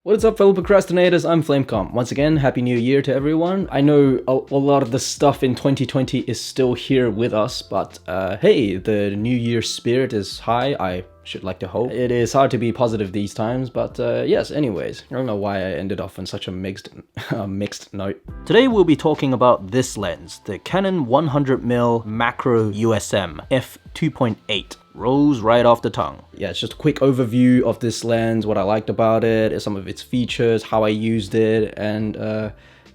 What is up, fellow procrastinators? I'm FlameCom. Once again, Happy New Year to everyone. I know a lot of the stuff in 2020 is still here with us, but hey, the New Year spirit is high, I should like to hope. It is hard to be positive these times, but yes, anyways. I don't know why I ended off on such a mixed note. Today we'll be talking about this lens, the Canon 100mm macro USM f2.8. Rolls right off the tongue. Yeah, it's just a quick overview of this lens, what I liked about it, some of its features, how I used it, and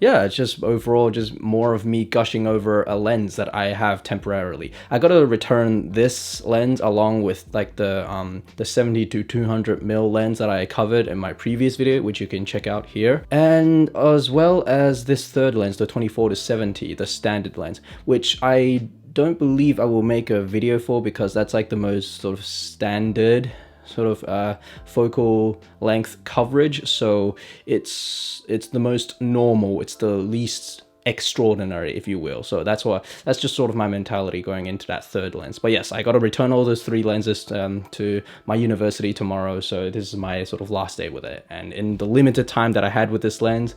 yeah, it's just overall just more of me gushing over a lens that I have temporarily. I gotta return this lens along with like the 70 to 200mm lens that I covered in my previous video, which you can check out here, and as well as this third lens, the 24 to 70, the standard lens, which I don't believe I will make a video for because that's like the most sort of standard sort of focal length coverage, so it's the most normal, it's the least extraordinary, if you will. So that's just sort of my mentality going into that third lens. But yes, I got to return all those three lenses to my university tomorrow, so this is my sort of last day with it. And in the limited time that I had with this lens,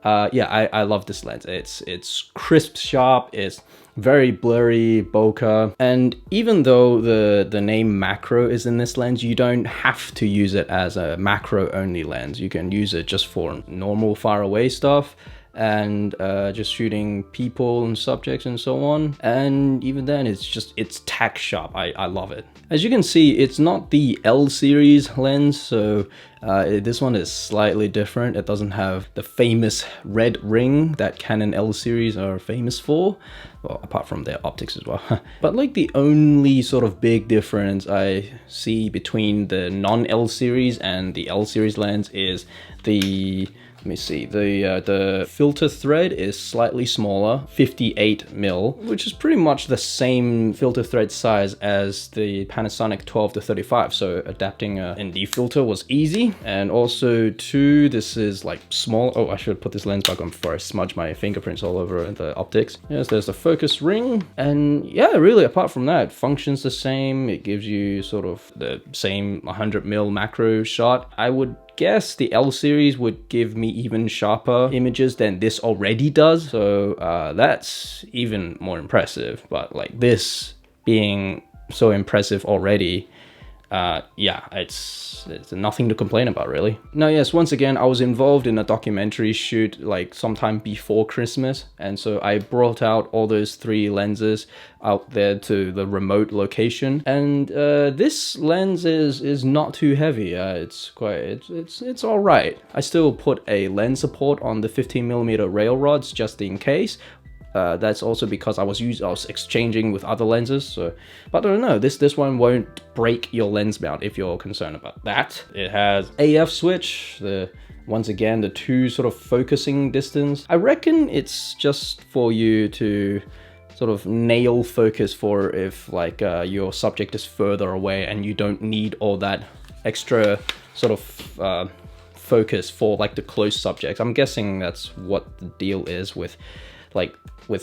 yeah, I love this lens. It's crisp, sharp, it's very blurry bokeh, and even though the name macro is in this lens, you don't have to use it as a macro only lens. You can use it just for normal far away stuff and just shooting people and subjects and so on, and even then it's tack sharp. I love it. As you can see, it's not the L series lens, so this one is slightly different. It doesn't have the famous red ring that Canon L series are famous for, well, apart from their optics as well. But like the only sort of big difference I see between the non-L series and the L series lens is the, let me see, the filter thread is slightly smaller, 58mm, which is pretty much the same filter thread size as the Panasonic 12 to 35. So adapting a ND filter was easy. And also too, this is like small. Oh, I should put this lens back on before I smudge my fingerprints all over the optics. Yes, there's the focus ring. And yeah, really, apart from that, functions the same. It gives you sort of the same 100mm macro shot. I would guess the L series would give me even sharper images than this already does, so that's even more impressive. But like this being so impressive already, yeah, it's nothing to complain about, really. Now, yes, once again, I was involved in a documentary shoot like sometime before Christmas, and so I brought out all those three lenses out there to the remote location, and this lens is not too heavy. It's all right. I still put a lens support on the 15mm rail rods just in case. That's also because I was exchanging with other lenses, so, but I don't know, this one won't break your lens mount if you're concerned about that. It has AF switch, once again, the two sort of focusing distance. I reckon it's just for you to sort of nail focus for if like your subject is further away and you don't need all that extra sort of focus for like the close subjects. I'm guessing that's what the deal is with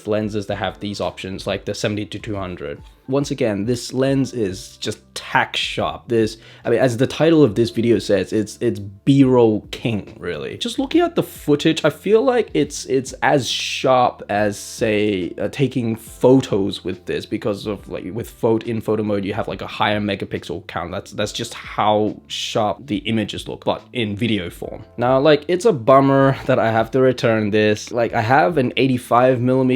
lenses that have these options, like the 70 to 200. Once again, this lens is just tack sharp. I mean, as the title of this video says, it's B-roll king, really. Just looking at the footage, I feel like it's as sharp as, say, taking photos with this, because of like in photo mode you have like a higher megapixel count. That's just how sharp the images look, but in video form. Now, like, it's a bummer that I have to return this. Like, I have an 85mm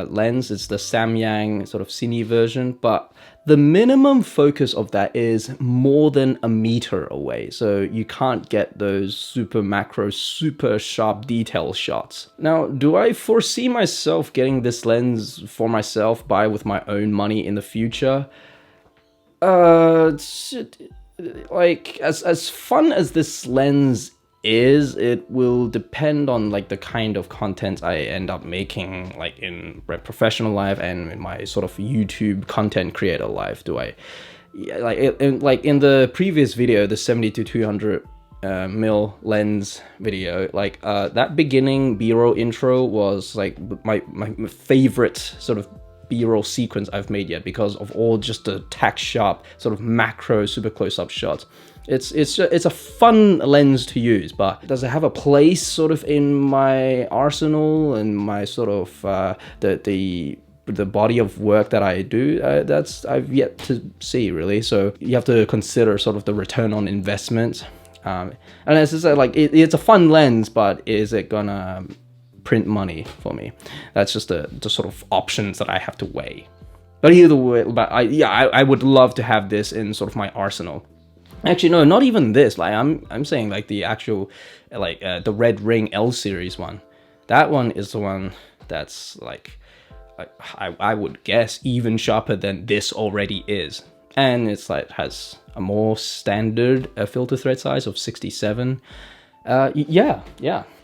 lens. It's the Samyang sort of cine version, but the minimum focus of that is more than a meter away, so you can't get those super macro, super sharp detail shots. Now, do I foresee myself getting this lens for myself with my own money in the future? Like, as fun as this lens is, it will depend on like the kind of content I end up making, like in my professional life and in my sort of YouTube content creator life. Like in the previous video, the 70 to 200 mil lens video, like that beginning B-roll intro was like my favorite sort of B-roll sequence I've made yet, because of all just the tack sharp sort of macro super close-up shots. It's a fun lens to use, but does it have a place sort of in my arsenal and my sort of the body of work that I do? That's I've yet to see, really. So you have to consider sort of the return on investment. And as I said, like it's a fun lens, but is it gonna print money for me? That's just the sort of options that I have to weigh. But either way, I would love to have this in sort of my arsenal. Actually, no, not even this. Like I'm saying like the actual, like the Red Ring L series one. That one is the one that's like, I would guess even sharper than this already is, and it's like has a more standard filter thread size of 67. Yeah,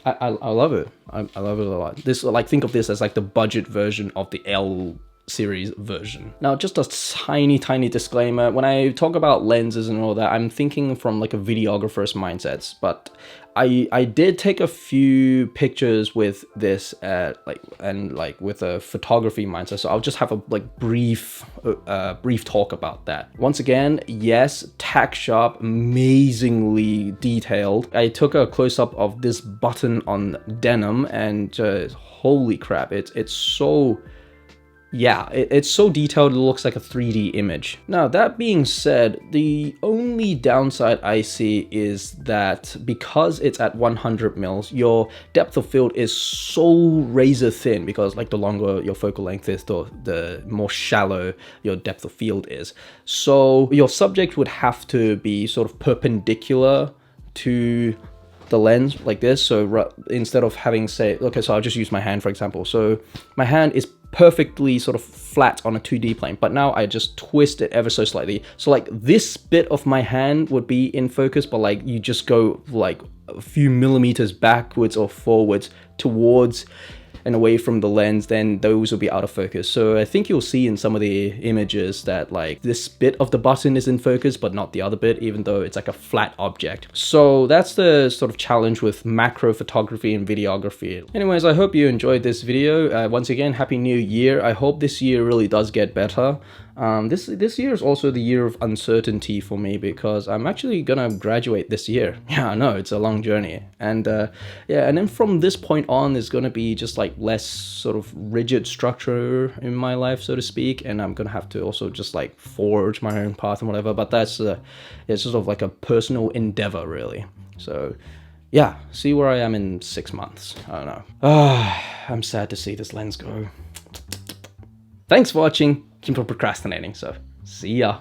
I love it. I love it a lot. This, like, think of this as like the budget version of the L series version. Now, just a tiny disclaimer, when I talk about lenses and all that, I'm thinking from like a videographer's mindsets, but I did take a few pictures with this with a photography mindset, so I'll just have a like brief talk about that. Once again, yes, tack sharp, amazingly detailed. I took a close-up of this button on denim, and holy crap, it's so... yeah, it's so detailed it looks like a 3D image. Now, that being said, the only downside I see is that because it's at 100 mils, your depth of field is so razor thin, because like the longer your focal length is, the more shallow your depth of field is. So your subject would have to be sort of perpendicular to the lens like this. So instead of having, say, okay, so I'll just use my hand for example. So my hand is perfectly sort of flat on a 2D plane, but now I just twist it ever so slightly. So like this bit of my hand would be in focus, but like you just go like a few millimeters backwards or forwards towards and away from the lens, then those will be out of focus. So I think you'll see in some of the images that like this bit of the button is in focus, but not the other bit, even though it's like a flat object. So that's the sort of challenge with macro photography and videography. Anyways, I hope you enjoyed this video. Once again, Happy New Year. I hope this year really does get better. This year is also the year of uncertainty for me, because I'm actually gonna graduate this year. Yeah, I know, it's a long journey. And yeah, and then from this point on, there's gonna be just like less sort of rigid structure in my life, so to speak, and I'm gonna have to also just like forge my own path and whatever, but that's it's sort of like a personal endeavor, really. So yeah, see where I am in 6 months. I don't know. I'm sad to see this lens go. Thanks for watching. Keep on procrastinating, so see ya.